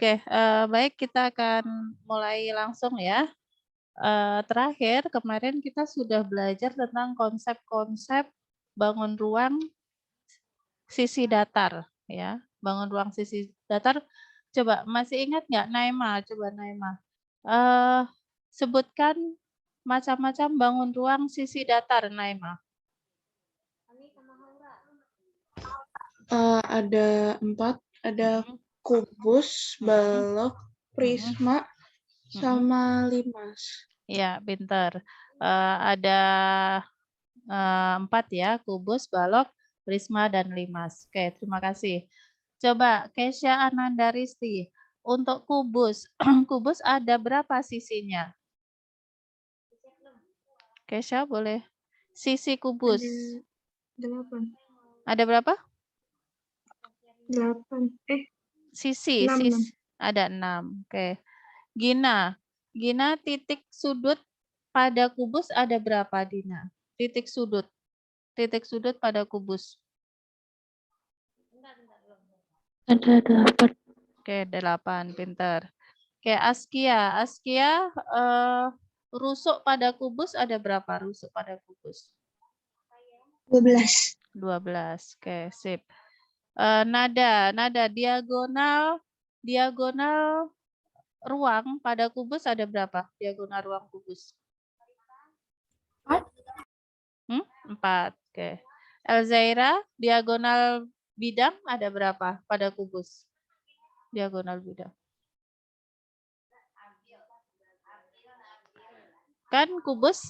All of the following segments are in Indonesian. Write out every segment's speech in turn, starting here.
Oke, baik kita akan mulai langsung ya. Terakhir kemarin kita sudah belajar tentang konsep-konsep bangun ruang sisi datar ya. Bangun ruang sisi datar. Coba masih ingat nggak Naima? Coba Naima. Sebutkan macam-macam bangun ruang sisi datar Naima. Ada 4, ada kubus, balok, prisma, sama limas. Ya, pinter. Ada 4 ya, kubus, balok, prisma, dan limas. Oke, terima kasih. Coba Kesha Anandaristi, untuk kubus, kubus ada berapa sisinya? Kesha boleh. Sisi kubus. Ada 8. Ada berapa? 8. Sisi, 6. sisi. Ada 6. Oke. Gina, titik sudut pada kubus ada berapa, Dina? Titik sudut pada kubus. Ada 8. Oke, 8, pintar. Oke, Askia, rusuk pada kubus ada berapa rusuk pada kubus? 12. 12. Oke, sip. Nada, diagonal ruang pada kubus ada berapa? Diagonal ruang kubus? 4. Oke. Elzaira, diagonal bidang ada berapa pada kubus? Diagonal bidang. Kan kubus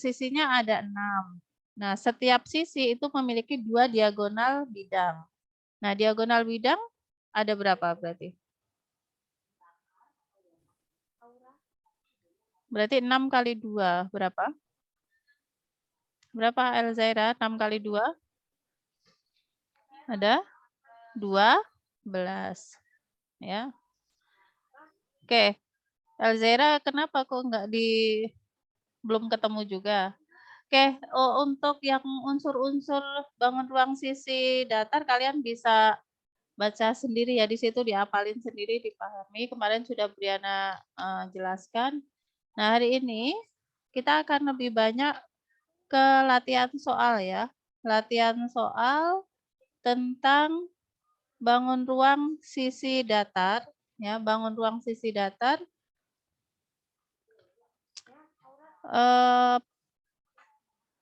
sisinya ada 6. Nah, setiap sisi itu memiliki 2 diagonal bidang. Nah, diagonal bidang ada berapa berarti? Berarti 6 kali 2 berapa? Berapa Elzaira? 6 kali 2? Ada 12. Ya. Oke. Elzaira kenapa kok belum ketemu juga? Oke, untuk yang unsur-unsur bangun ruang sisi datar kalian bisa baca sendiri ya, di situ diapalin sendiri, dipahami. Kemarin sudah Briana jelaskan. Nah, hari ini kita akan lebih banyak ke latihan soal ya. Latihan soal tentang bangun ruang sisi datar ya, bangun ruang sisi datar.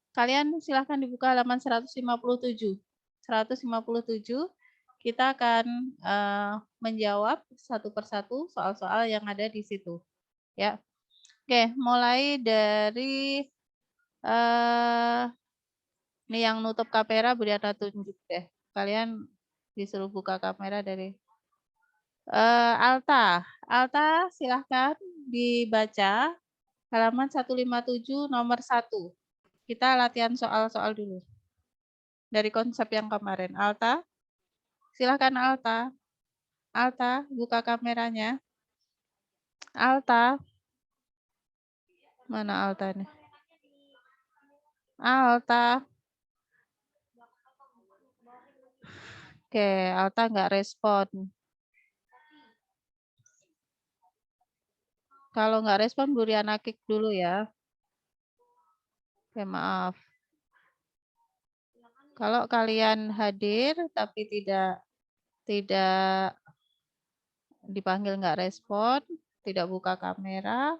Kalian silahkan dibuka halaman 157. 157 kita akan menjawab satu persatu soal-soal yang ada di situ. Ya. Oke, mulai dari ini yang nutup kamera Briana tunjuk deh. Kalian disuruh buka kamera dari Alta. Alta silahkan dibaca halaman 157 nomor 1. Kita latihan soal-soal dulu. Dari konsep yang kemarin. Alta, silahkan Alta. Alta, buka kameranya. Alta. Mana Alta nih? Alta. Oke, Alta nggak respon. Kalau nggak respon, Bu Riana kick dulu ya. Oke, maaf. Kalau kalian hadir tapi tidak dipanggil nggak respon, tidak buka kamera,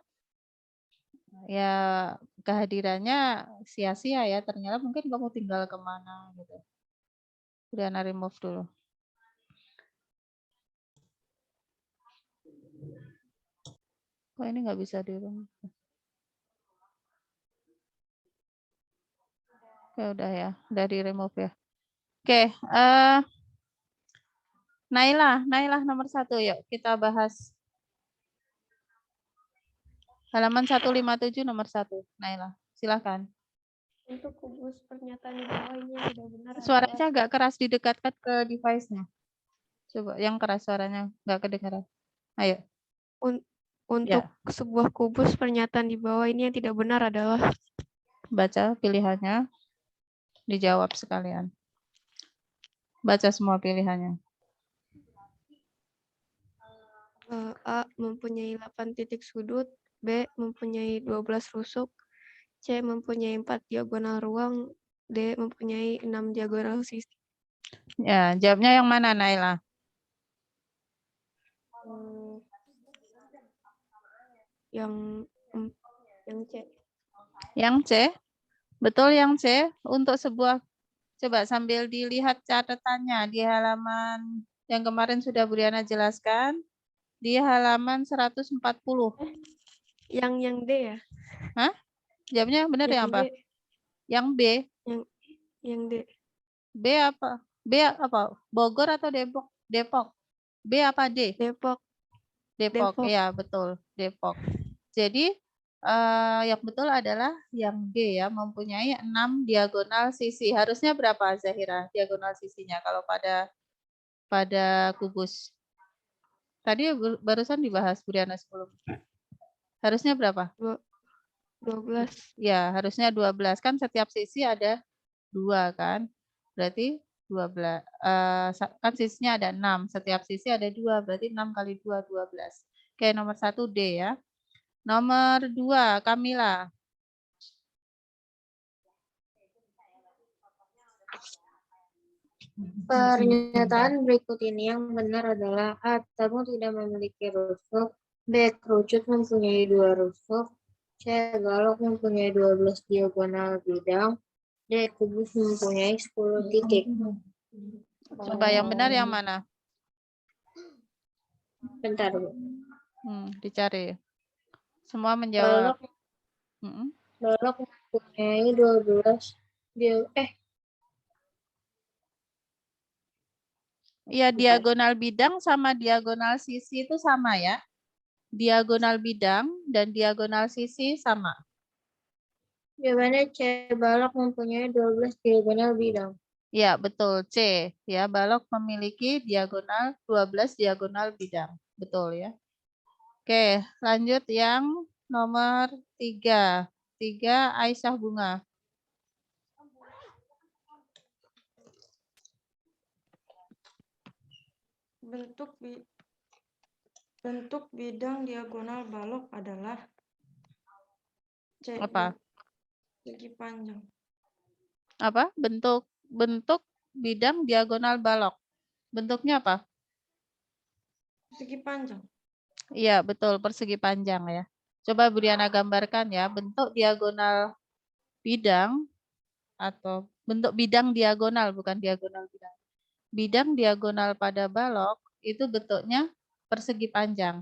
ya kehadirannya sia-sia ya. Ternyata mungkin kamu tinggal kemana gitu. Briana remove dulu. Kok ini nggak bisa di remove? Oke, udah ya, udah di remove ya. Oke, Naila nomor 1, yuk kita bahas. Halaman 157 nomor 1, Naila, silakan. Untuk kubus pernyataan di bawah ini tidak benar. Suaranya agak keras, didekatkan ke device-nya. Coba yang keras suaranya, nggak kedengaran. Ayo. Untuk sebuah kubus pernyataan di bawah ini yang tidak benar adalah. Baca pilihannya, dijawab sekalian. Baca semua pilihannya. A mempunyai 8 titik sudut, B mempunyai 12 rusuk, C mempunyai 4 diagonal ruang, D mempunyai 6 diagonal sisi. Ya, jawabnya yang mana, Naila? Yang C. Yang C? Betul yang C. Untuk sebuah, coba sambil dilihat catatannya di halaman yang kemarin sudah Briana jelaskan. Di halaman 140. Yang D ya? Hah? Jawabnya benar yang apa? D. Yang B. Yang D. B apa? B apa? Bogor atau Depok? Depok. B apa D? Depok. Depok. Depok. Iya, betul. Depok. Jadi yang betul adalah yang D ya, mempunyai 6 diagonal sisi. Harusnya berapa, Zahira, diagonal sisinya kalau pada kubus? Tadi barusan dibahas Briana sebelum. Harusnya berapa? 12. Ya, harusnya 12. Kan setiap sisi ada 2 kan? Berarti 12. Kan sisinya ada 6. Setiap sisi ada 2. Berarti 6 kali 2, 12. Oke, nomor 1 D ya. Nomor 2, Kamila. Pernyataan berikut ini yang benar adalah A. Tabung tidak memiliki rusuk, B. Kerucut mempunyai 2 rusuk, C. Balok mempunyai 12 diagonal bidang, D. Kubus mempunyai 10 titik. Coba yang benar yang mana? Bentar, Bu. Dicari. Semua menjawab. Balok mempunyai 12 Iya, diagonal bidang sama diagonal sisi itu sama ya. Diagonal bidang dan diagonal sisi sama. Jawabannya C. Balok mempunyai 12 diagonal bidang. Ya, betul. C. Ya, balok memiliki diagonal 12 diagonal bidang. Betul ya. Oke, lanjut yang nomor 3. 3, Aisyah Bunga. Bentuk bidang diagonal balok adalah C. Apa? Segi panjang. Apa? Bentuk bidang diagonal balok. Bentuknya apa? Segi panjang. Iya, betul. Persegi panjang ya. Coba Briana gambarkan ya. Bentuk diagonal bidang atau bentuk bidang diagonal, bukan diagonal bidang. Bidang diagonal pada balok itu bentuknya persegi panjang.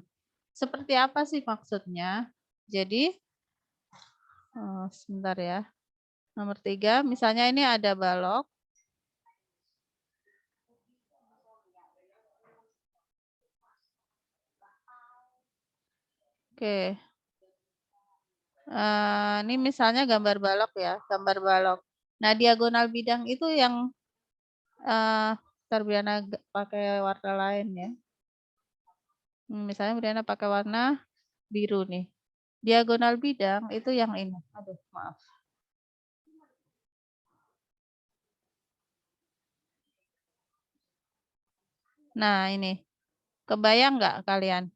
Seperti apa sih maksudnya? Jadi, sebentar ya. Nomor 3, misalnya ini ada balok. Oke. Ini misalnya gambar balok ya, gambar balok. Nah, diagonal bidang itu yang Briana pakai warna lain ya. Misalnya Briana pakai warna biru nih. Diagonal bidang itu yang ini. Aduh, maaf. Nah, ini. Kebayang nggak kalian?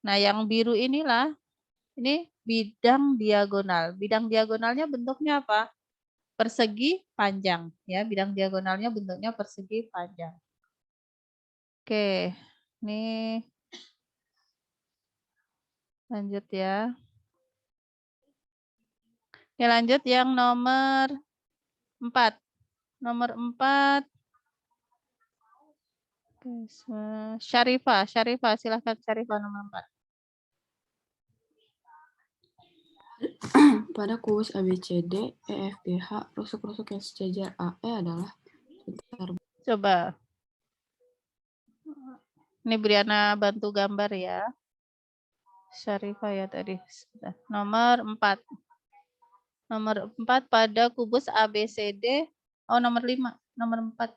Nah, yang biru inilah, ini bidang diagonal. Bidang diagonalnya bentuknya apa? Persegi panjang. Ya, bidang diagonalnya bentuknya persegi panjang. Oke, ini lanjut ya. Oke, lanjut yang nomor 4. Nomor 4. Syarifah, silahkan Syarifah nomor 4. Pada kubus ABCD, EFGH, rusuk-rusuk yang sejajar AE adalah Coba. Ini Briana bantu gambar ya. Syarifah ya tadi. Nomor 4. Nomor 4 pada kubus ABCD. Oh, nomor 5. Nomor 4.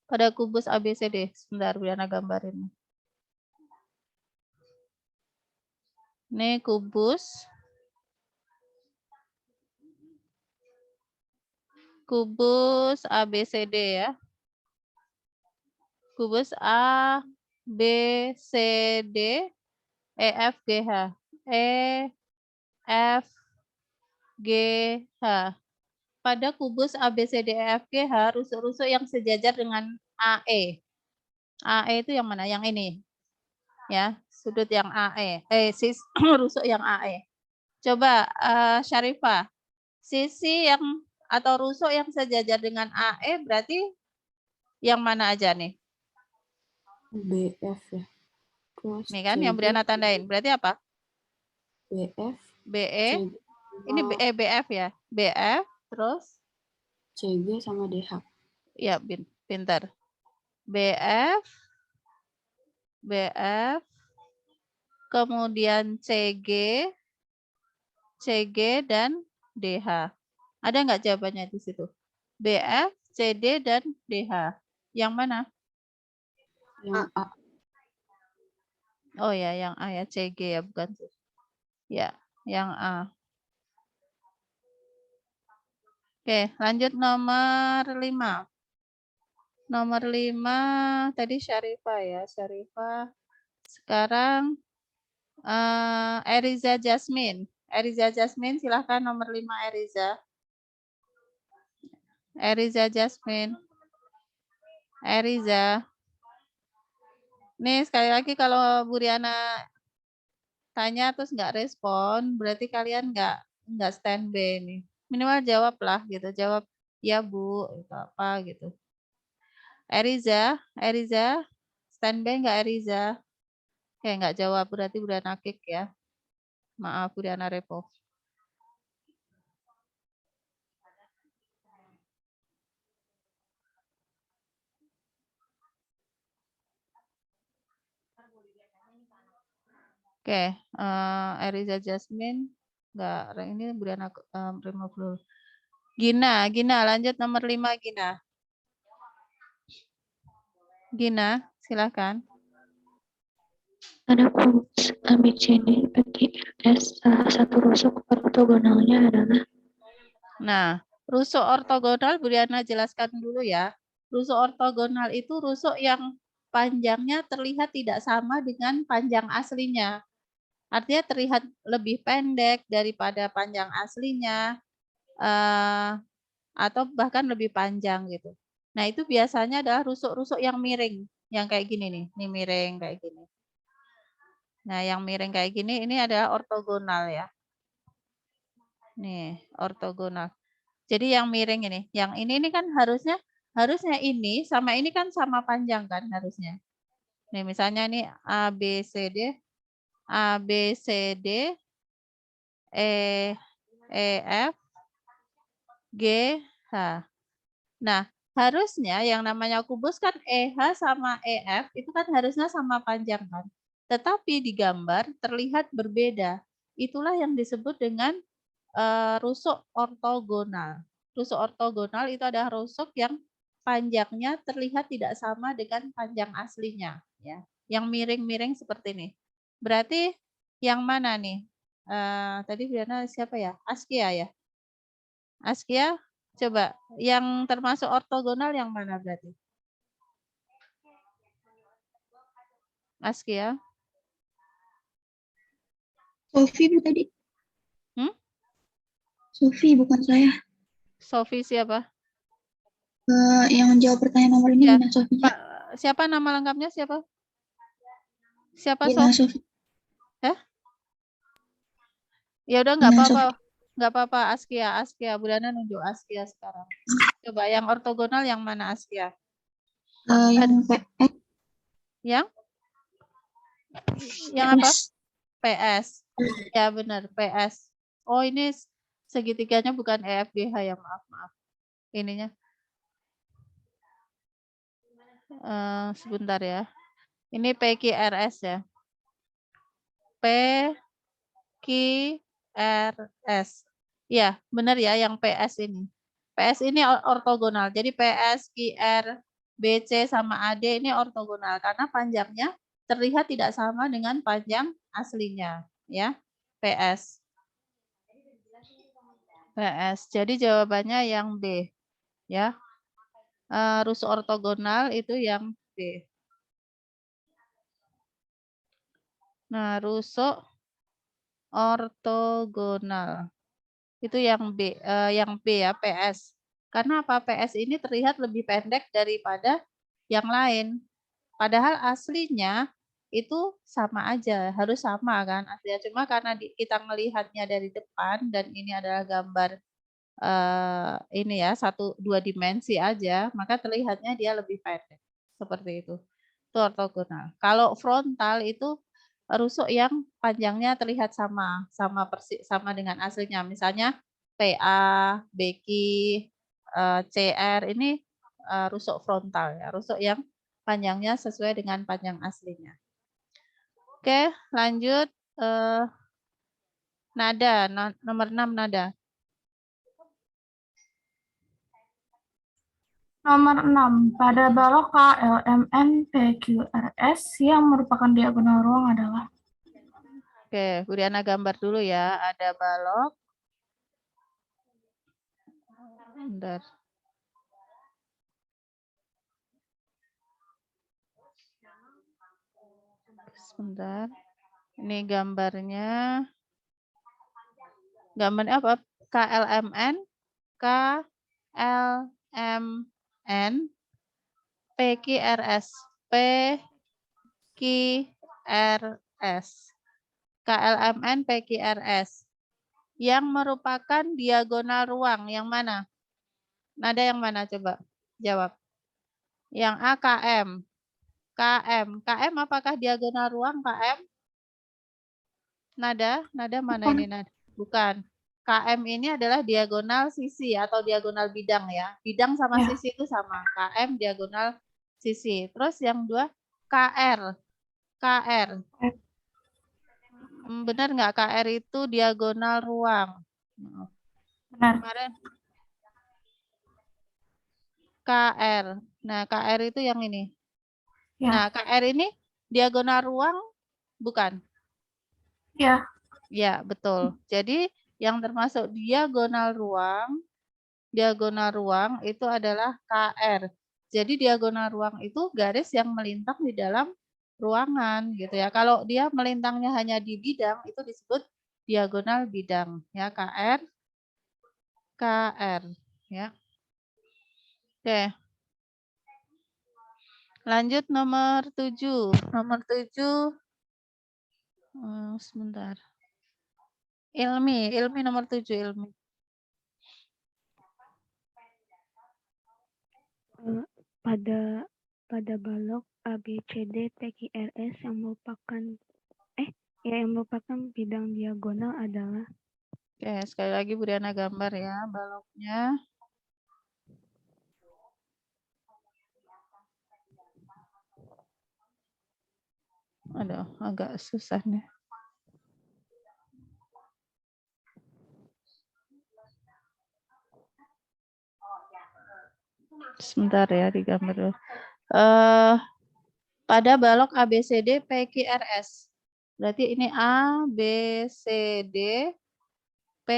Pada kubus ABCD. Sebentar, Briana gambarin. Ini kubus. Kubus ABCD ya. Kubus A, B, C, D, E, F, G, H. E, F, G, H. Pada kubus A, B, C, D, E, F, G, H, rusuk-rusuk yang sejajar dengan AE. AE itu yang mana? Yang ini. Ya, sudut yang AE. Rusuk yang AE. Coba Syarifah, sisi yang atau rusuk yang sejajar dengan AE berarti yang mana aja nih? BF ya. Terus Nih kan yang CG, Briana tandain. Berarti apa? BF, BE. CG, Ini BF ya. BF terus CG sama DH. ya pintar. BF kemudian CG dan DH. Ada nggak jawabannya di situ? BF, CD, dan DH. Yang mana? Yang A. Oh ya, yang A ya, CG ya, bukan. Ya, yang A. Oke, lanjut nomor 5. Nomor 5 tadi Syarifah ya, Syarifah. Sekarang Eriza Jasmine. Eriza Jasmine, silahkan nomor 5 Eriza. Eriza Jasmine. Eriza. Nih sekali lagi kalau Bu Riana tanya terus nggak respon, berarti kalian nggak standby nih. Minimal jawab lah gitu, jawab ya Bu, itu apa gitu. Eriza, standby nggak Eriza? Kayak nggak jawab, berarti Bu Riana kick ya. Maaf Bu Riana repo. Oke, Eriza Jasmine enggak, ini Bu Riana remove dulu. Gina, lanjut nomor 5 Gina. Gina, silakan. Pada kubus ABCD bagi RS, salah satu rusuk ortogonalnya adalah. Nah, rusuk ortogonal Bu Riana jelaskan dulu ya. Rusuk ortogonal itu rusuk yang panjangnya terlihat tidak sama dengan panjang aslinya. Artinya terlihat lebih pendek daripada panjang aslinya, atau bahkan lebih panjang gitu. Nah, itu biasanya adalah rusuk-rusuk yang miring, yang kayak gini nih. Ini miring kayak gini. Nah, yang miring kayak gini ini adalah ortogonal ya. Nih, ortogonal. Jadi yang miring ini, yang ini kan harusnya ini sama ini kan sama panjang kan harusnya. Nih misalnya nih A B C D, E F G H. Nah, harusnya yang namanya kubus kan EH sama EF itu kan harusnya sama panjang kan. Tetapi di gambar terlihat berbeda. Itulah yang disebut dengan rusuk ortogonal. Rusuk ortogonal itu adalah rusuk yang panjangnya terlihat tidak sama dengan panjang aslinya, ya. Yang miring-miring seperti ini. Berarti yang mana nih? Tadi Briana siapa ya? Askia ya? Askia, coba yang termasuk ortogonal yang mana berarti? Askia? Sofi Bu tadi. Sofi bukan saya. Sofi siapa? Yang jawab pertanyaan nomor ini Ya, Gina Sofi. Pak, siapa nama lengkapnya siapa? Siapa Gina Sofi? Sofi. Ya udah Gina nggak apa-apa Askia. Bu Dana nunjuk Askia sekarang. Coba yang ortogonal yang mana Askia? Yang PS. Yang apa? PS. Ya benar, PS. Oh, ini segitiganya bukan EFGH ya, maaf. Ininya. Sebentar ya. Ini PQRS ya. PQRS. Ya, benar ya yang PS ini. PS ini ortogonal. Jadi PS, QR, BC sama AD ini ortogonal karena panjangnya terlihat tidak sama dengan panjang aslinya, ya. PS. Jadi jawabannya yang B, ya. Rusuk ortogonal itu yang B. Nah, rusuk ortogonal. Itu yang B, yang B ya, PS. Karena apa? PS ini terlihat lebih pendek daripada yang lain. Padahal aslinya itu sama aja, harus sama kan aslinya. Cuma karena kita melihatnya dari depan dan ini adalah gambar ini ya, 2 dimensi aja, maka terlihatnya dia lebih pendek. Seperti itu. Itu ortogonal. Kalau frontal itu rusuk yang panjangnya terlihat sama dengan aslinya. Misalnya PA, BQ, CR ini rusuk frontal ya, rusuk yang panjangnya sesuai dengan panjang aslinya. Oke, lanjut nada, nomor 6 nada. Nomor 6. Pada balok KLMN PQRS yang merupakan diagonal ruang adalah. Oke, Bu Riana gambar dulu ya. Ada balok. Bentar. Sebentar. Ini gambarnya. Gambarnya apa? KLMN, KLMN, PQRS, PQRS, KLMN, PQRS, yang merupakan diagonal ruang. Yang mana? Nada yang mana? Coba jawab. Yang A, KM. KM apakah diagonal ruang, KM? Nada mana ini nada? Bukan. KM ini adalah diagonal sisi atau diagonal bidang ya. Bidang sama Ya. sisi itu sama. KM diagonal sisi. Terus yang 2 KR. KR. Benar nggak KR itu diagonal ruang? Benar. Kemarin KR. Nah, KR itu yang ini. Ya. Nah, KR ini diagonal ruang bukan? Ya. Ya, betul. Jadi yang termasuk diagonal ruang itu adalah KR. Jadi diagonal ruang itu garis yang melintang di dalam ruangan gitu ya. Kalau dia melintangnya hanya di bidang itu disebut diagonal bidang ya, KR ya. Oke. Lanjut nomor 7. Nomor 7 sebentar. Ilmi nomor 7 Ilmi. Pada balok ABCD PQRS yang merupakan bidang diagonal adalah. Oke, sekali lagi Bu Diana gambar ya baloknya. Aduh, agak susah nih. Sebentar ya digambar dulu. Pada balok ABCD PQRS. Berarti ini A, B, C, D, P,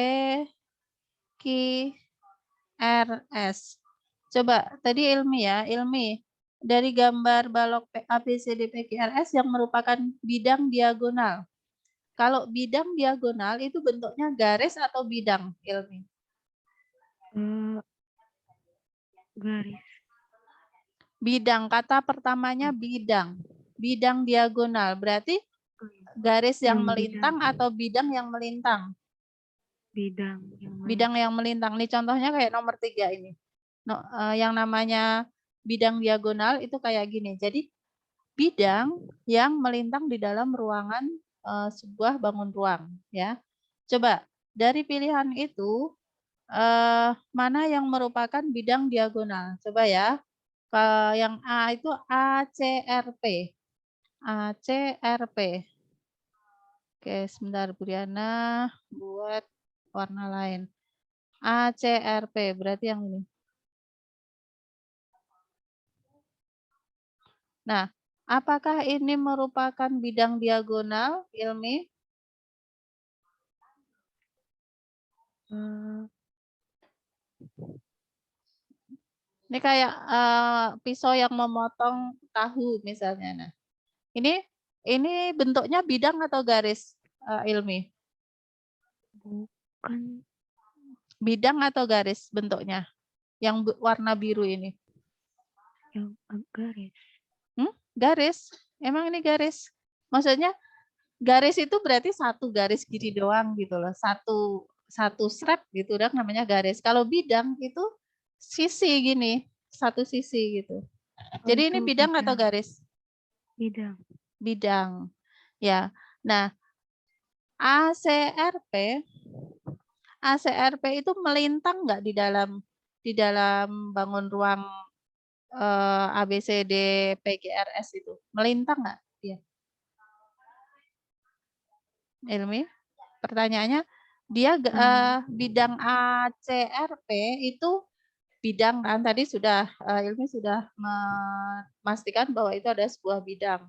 Q, R, S. Coba tadi Ilmi ya, Ilmi. Dari gambar balok ABCD PQRS yang merupakan bidang diagonal. Kalau bidang diagonal itu bentuknya garis atau bidang, Ilmi? Garis. Bidang, kata pertamanya bidang. Bidang diagonal, berarti garis yang melintang atau bidang yang melintang? Bidang yang melintang. Nih contohnya kayak nomor 3 ini. Yang namanya bidang diagonal itu kayak gini. Jadi bidang yang melintang di dalam ruangan sebuah bangun ruang ya. Coba dari pilihan itu mana yang merupakan bidang diagonal? Coba ya. Yang A itu ACRP. ACRP. Oke, sebentar Bu Diana buat warna lain. ACRP berarti yang ini. Nah, apakah ini merupakan bidang diagonal, Ilmi? Ini kayak pisau yang memotong tahu misalnya. Nah, ini Ini bentuknya bidang atau garis, Ilmi? Bukan. Bidang atau garis bentuknya? Yang warna biru ini. Yang garis. Garis. Emang ini garis? Maksudnya garis itu berarti satu garis gini doang gitu loh. Satu strap gitu udah namanya garis. Kalau bidang itu sisi gini, satu sisi gitu. Jadi ini Itu bidang atau garis? bidang. Bidang. Ya. Nah, ACRP itu melintang nggak di dalam bangun ruang ABCD PGRS itu? Melintang nggak dia? Ilmi? Pertanyaannya, dia bidang ACRP itu bidang kan tadi sudah Ilmi sudah memastikan bahwa itu ada sebuah bidang.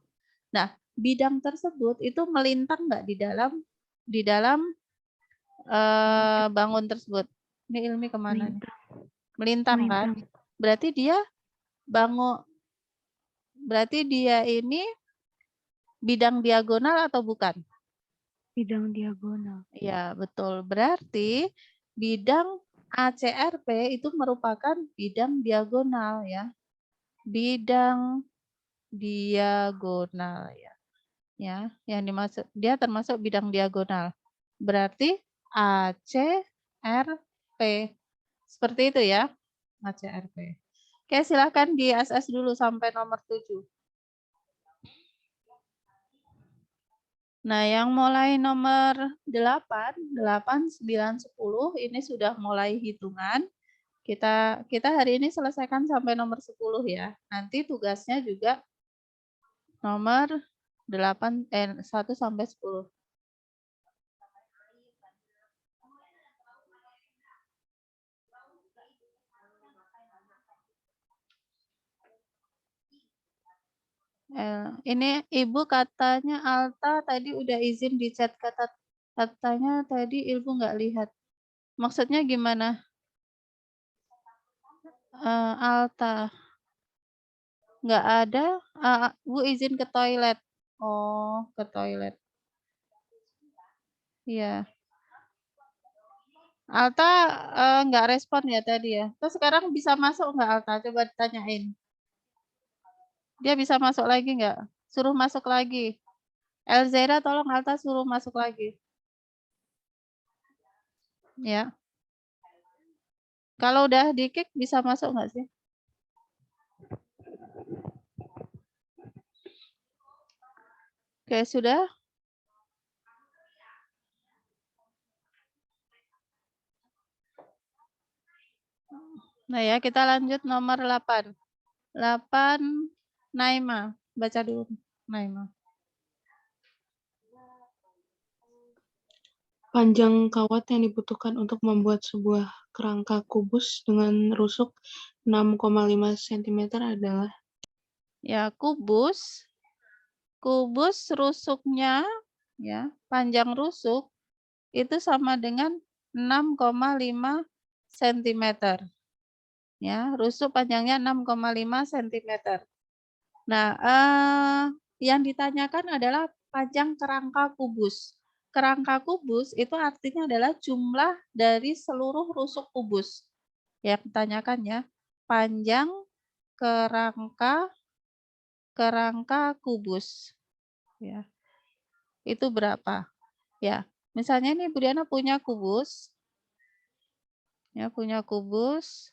Nah, bidang tersebut itu melintang nggak di dalam bangun tersebut? Ini Ilmi kemana nih? Melintang kan? Berarti dia ini bidang diagonal atau bukan? Bidang diagonal. Ya, betul. Berarti bidang ACRP itu merupakan bidang diagonal ya. Bidang diagonal ya. Ya, yang dimaksud dia termasuk bidang diagonal. Berarti ACRP. Seperti itu ya. ACRP. Oke, silakan di SS dulu sampai nomor 7. Nah, yang mulai nomor 8, 9, 10 ini sudah mulai hitungan. Kita hari ini selesaikan sampai nomor 10 ya. Nanti tugasnya juga nomor 1 sampai 10. Ini Ibu katanya Alta tadi udah izin di chat katanya tadi Ibu nggak lihat. Maksudnya gimana? Alta nggak ada. Bu izin ke toilet. Oh, ke toilet. Iya. Alta nggak respon ya tadi ya. Terus sekarang bisa masuk nggak Alta? Coba ditanyain. Dia bisa masuk lagi nggak? Suruh masuk lagi. Elzera tolong Alta suruh masuk lagi. Ya. Kalau udah di-kick bisa masuk nggak sih? Oke, sudah? Nah ya, kita lanjut nomor 8. 8, Naima. Baca dulu, Naima. Panjang kawat yang dibutuhkan untuk membuat sebuah kerangka kubus dengan rusuk 6,5 cm adalah? Ya, kubus rusuknya, ya, panjang rusuk itu sama dengan 6,5 cm. Ya, rusuk panjangnya 6,5 cm. Nah, yang ditanyakan adalah panjang kerangka kubus. Kerangka kubus itu artinya adalah jumlah dari seluruh rusuk kubus. Yang ditanyakan ya, panjang kerangka kubus. Ya. Itu berapa? Ya, misalnya ini Bu Diana punya kubus. Ya, punya kubus.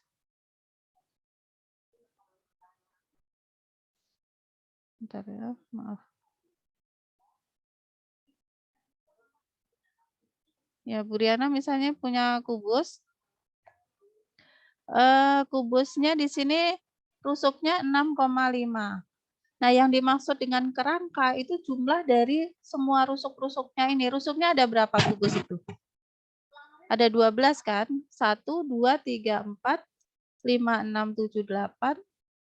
Bentar ya, maaf. Ya, Bu Diana misalnya punya kubus. Kubusnya di sini rusuknya 6,5. Nah, yang dimaksud dengan kerangka itu jumlah dari semua rusuk-rusuknya ini. Rusuknya ada berapa kubus itu? Ada 12 kan? 1, 2, 3, 4, 5, 6, 7, 8,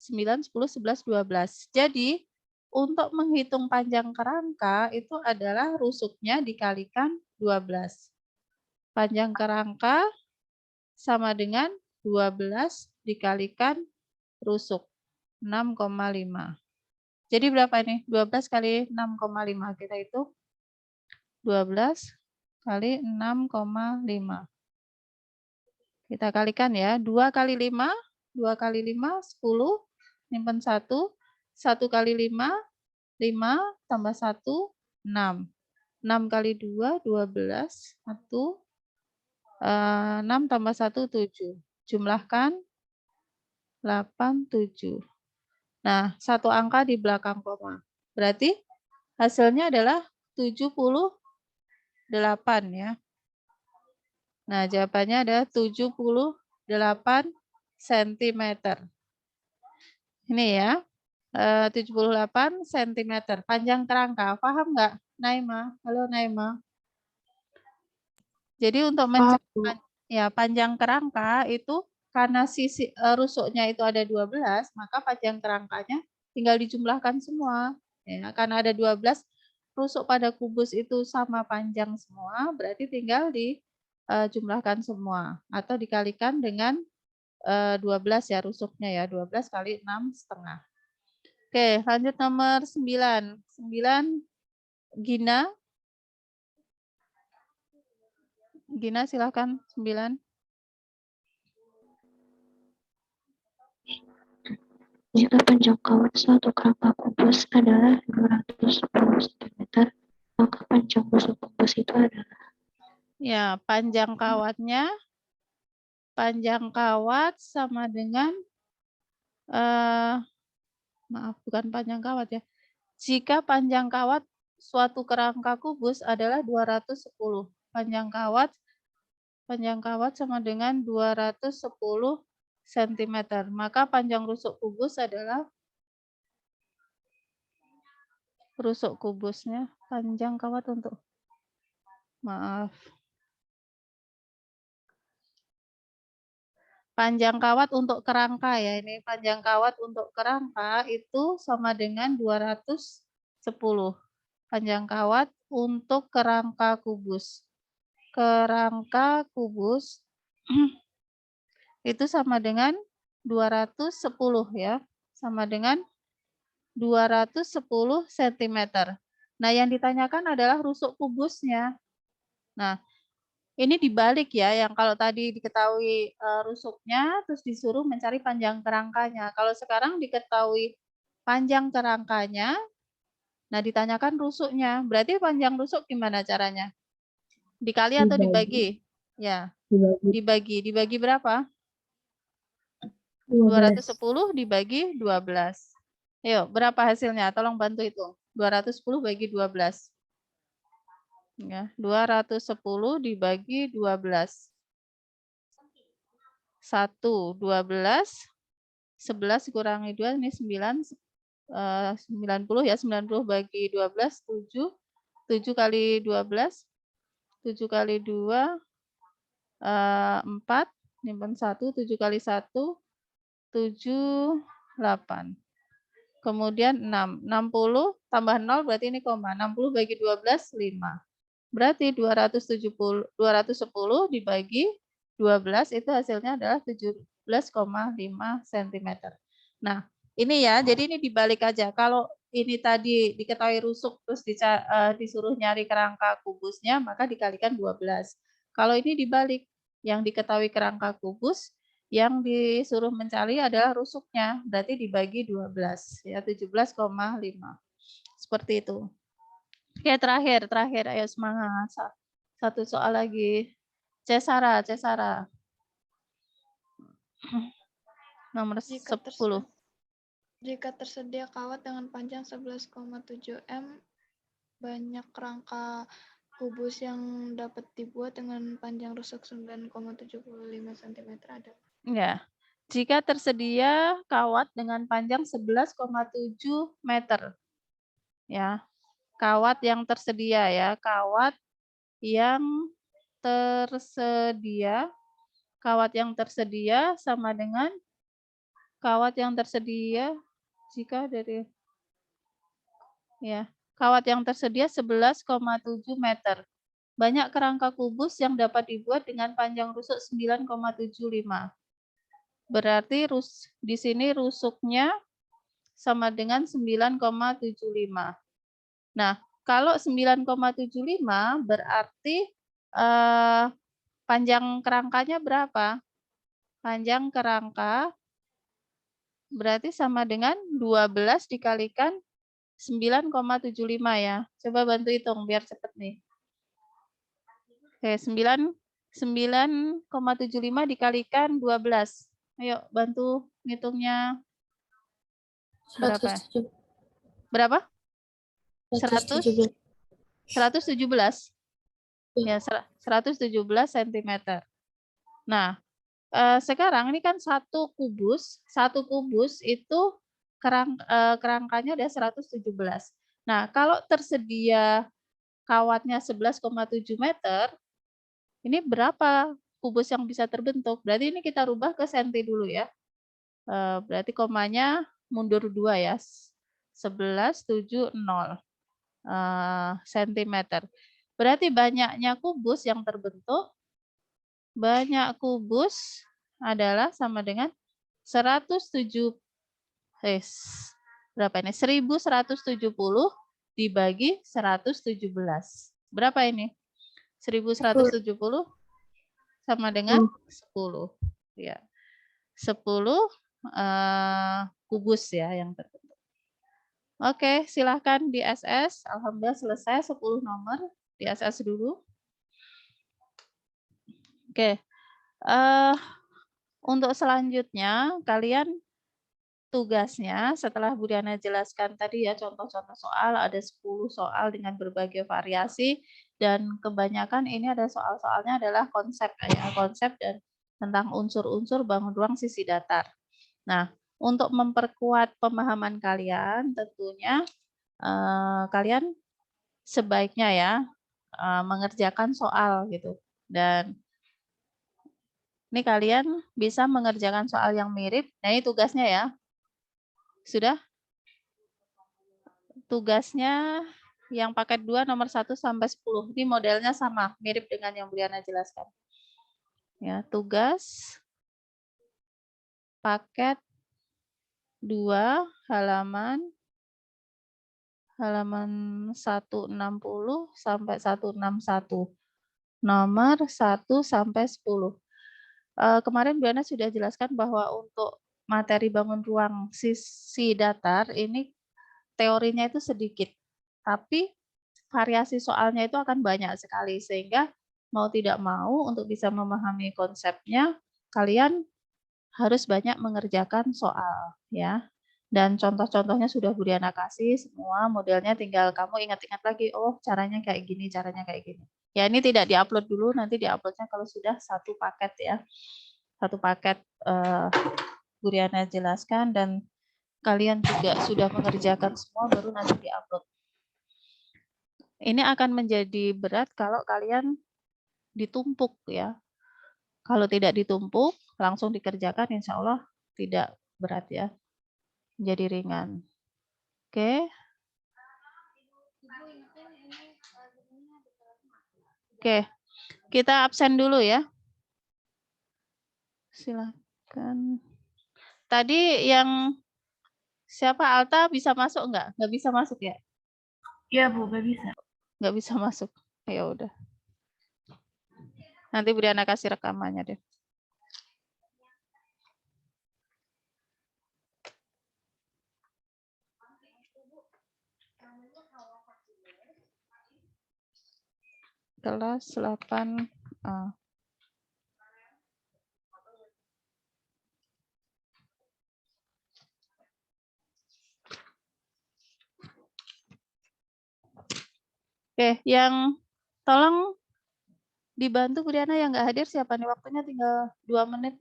9, 10, 11, 12. Jadi, untuk menghitung panjang kerangka itu adalah rusuknya dikalikan 12. Panjang kerangka sama dengan 12 dikalikan rusuk 6,5. Jadi berapa ini? 12 kali 6,5. Kita hitung. 12 kali 6,5. Kita kalikan ya. 2 kali 5. 2 kali 5, 10. Simpan 1. 1 kali 5, 5 tambah 1, 6. 6 kali 2, 12. 1. 6 tambah 1, 7. Jumlahkan 8, 7. Nah, satu angka di belakang koma. Berarti hasilnya adalah 78 ya. Nah, jawabannya adalah 78 cm. Ini ya, 78 cm. Panjang kerangka. Paham nggak, Naima? Halo, Naima. Jadi untuk mencari ya, panjang kerangka itu karena sisi rusuknya itu ada 12, maka panjang kerangkanya tinggal dijumlahkan semua. Ya, karena ada 12 rusuk pada kubus itu sama panjang semua, berarti tinggal dijumlahkan semua atau dikalikan dengan 12 ya rusuknya ya, 12 kali 6,5. Oke, lanjut nomor 9. 9 Gina. Gina silakan 9. Jika panjang kawat suatu kerangka kubus adalah 210 cm, maka panjang rusuk kubus itu adalah. Ya, panjang kawat sama dengan maaf, bukan panjang kawat ya. Jika panjang kawat suatu kerangka kubus adalah 210. Panjang kawat sama dengan 210 cm. Maka panjang rusuk kubus adalah rusuk kubusnya panjang kawat untuk panjang kawat untuk kerangka ya, ini panjang kawat untuk kerangka itu sama dengan 210. Panjang kawat untuk kerangka kubus. Kerangka kubus itu sama dengan 210 ya, sama dengan 210 cm. Nah, yang ditanyakan adalah rusuk kubusnya. Nah, ini dibalik ya, yang kalau tadi diketahui rusuknya, terus disuruh mencari panjang kerangkanya. Kalau sekarang diketahui panjang kerangkanya, nah ditanyakan rusuknya. Berarti panjang rusuk gimana caranya? Dikali atau dibagi? Ya, dibagi. Dibagi berapa? 210 dibagi 12. Ayo, berapa hasilnya? Tolong bantu hitung. 210 bagi 12. Ya, 210 dibagi 12. 1, 12. 11 kurangi 2, ini 9. 90 ya, 90 bagi 12, 7. 7 kali 12. 7 kali 2, 4. Nyimpan 1, 7 kali 1. 7, 8. Kemudian 6. 60 tambah 0 berarti ini koma. 60 bagi 12, 5. Berarti 210 dibagi 12 itu hasilnya adalah 17,5 cm. Nah, ini ya, jadi ini dibalik aja. Kalau ini tadi diketahui rusuk terus disuruh nyari kerangka kubusnya, maka dikalikan 12. Kalau ini dibalik, yang diketahui kerangka kubus, yang disuruh mencari adalah rusuknya, berarti dibagi 12 ya, 17,5. Seperti itu. Oke, terakhir, ayo semangat. Satu soal lagi. Cesara. Nomor 10. Jika tersedia kawat dengan panjang 11,7 m, banyak kerangka kubus yang dapat dibuat dengan panjang rusuk 9,75 cm ada. Ya. Jika tersedia kawat dengan panjang 11,7 meter. Ya. Kawat yang tersedia ya, kawat yang tersedia sama dengan kawat yang tersedia jika dari ya, kawat yang tersedia 11,7 meter. Banyak kerangka kubus yang dapat dibuat dengan panjang rusuk 9,75. Berarti di sini rusuknya sama dengan 9,75. Nah, kalau 9,75 berarti panjang kerangkanya berapa? Panjang kerangka berarti sama dengan 12 dikalikan 9,75 ya. Coba bantu hitung biar cepet nih. Oke, 9,75 dikalikan 12. Ayo bantu ngitungnya. Berapa? 117. Berapa? 117. 117. Ya, 117 cm. Nah, sekarang ini kan satu kubus itu kerangkanya udah 117. Nah, kalau tersedia kawatnya 11,7 meter, ini berapa kubus yang bisa terbentuk? Berarti ini kita rubah ke senti dulu ya. Berarti komanya mundur 2 ya. 11,70 sentimeter. Berarti banyaknya kubus yang terbentuk, banyak kubus adalah sama dengan 1170 dibagi 117. Berapa ini? 1170 sama dengan 10. Ya. 10 kubus ya yang terbentuk. Oke, silahkan di SS. Alhamdulillah selesai 10 nomor. Di SS dulu. Oke. Untuk selanjutnya, kalian tugasnya setelah Bu Diana jelaskan tadi ya contoh-contoh soal, ada 10 soal dengan berbagai variasi dan kebanyakan ini ada soal-soalnya adalah konsep ya, konsep dan tentang unsur-unsur bangun ruang sisi datar. Nah, untuk memperkuat pemahaman kalian tentunya kalian sebaiknya ya mengerjakan soal gitu. Dan ini kalian bisa mengerjakan soal yang mirip. Nah, ini tugasnya ya. Sudah? Tugasnya yang paket 2 nomor 1 sampai 10. Ini modelnya sama, mirip dengan yang Bu Diana jelaskan. Ya, tugas paket 2 halaman 160 sampai 161. Nomor 1 sampai 10. Kemarin Bu Diana sudah jelaskan bahwa untuk materi bangun ruang sisi datar ini teorinya itu sedikit, tapi variasi soalnya itu akan banyak sekali sehingga mau tidak mau untuk bisa memahami konsepnya kalian harus banyak mengerjakan soal ya. Dan contoh-contohnya sudah Bu Diana kasih semua, modelnya tinggal kamu ingat-ingat lagi, oh caranya kayak gini, caranya kayak gini. Ya ini tidak diupload dulu, nanti diuploadnya kalau sudah satu paket ya. Satu paket Bu Diana jelaskan dan kalian juga sudah mengerjakan semua baru nanti diupload. Ini akan menjadi berat kalau kalian ditumpuk ya. Kalau tidak ditumpuk, langsung dikerjakan insya Allah tidak berat ya. Jadi ringan. Oke. Oke, kita absen dulu ya. Silakan. Tadi yang siapa Alta bisa masuk enggak? Enggak bisa masuk ya? Iya Bu, nggak bisa. Enggak bisa masuk. Ya udah. Nanti Bu Diana kasih rekamannya deh. Kelas 8A. Oke, yang tolong dibantu Bu Diana yang nggak hadir siapa nih? Waktunya tinggal 2 menit.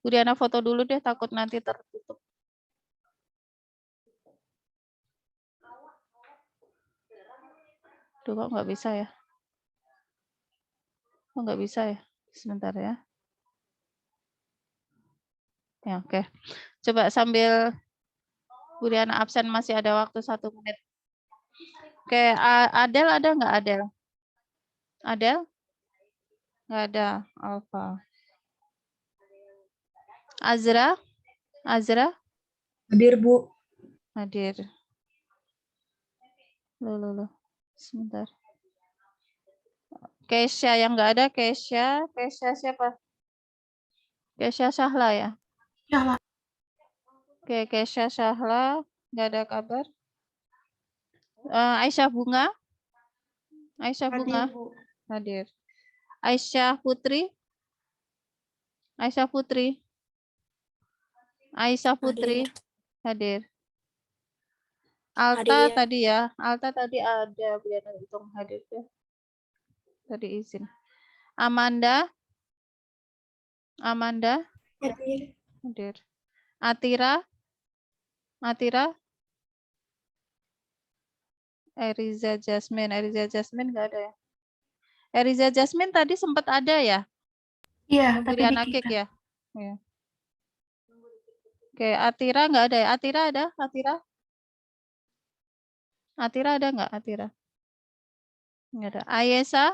Bu Diana foto dulu deh, takut nanti tertutup. Duh, kok nggak bisa ya? Kok nggak bisa ya? Sebentar ya. Ya, oke. Coba sambil Bu Diana absen masih ada waktu 1 menit. Oke, Adel ada nggak Adel? Adel? Nggak ada. Alfa. Azra? Azra? Hadir, Bu. Hadir. Loh. Sebentar. Kesha yang nggak ada, Kesha. Kesha siapa? Kesha Sahla ya? Ya, Oke, Kesha Sahla. Nggak ada kabar. Aisyah Bunga? Aisyah Bunga? Hadir, Bu. Hadir. Aisyah Putri? Aisyah Putri? Aisyah Putri? Hadir. Alta tadi ya. Alta tadi ada. Biar hitung hadir ya. Tadi izin. Amanda? Amanda? Hadir. Atira? Atira? Eriza Jasmine. Eriza Jasmine nggak ada ya? Eriza Jasmine tadi sempat ada ya? Iya, Nunggu tapi di di anak kita. ya? Iya. Oke, Atira nggak ada ya? Atira ada? Atira? Atira ada nggak? Atira? Nggak ada. Ayesa?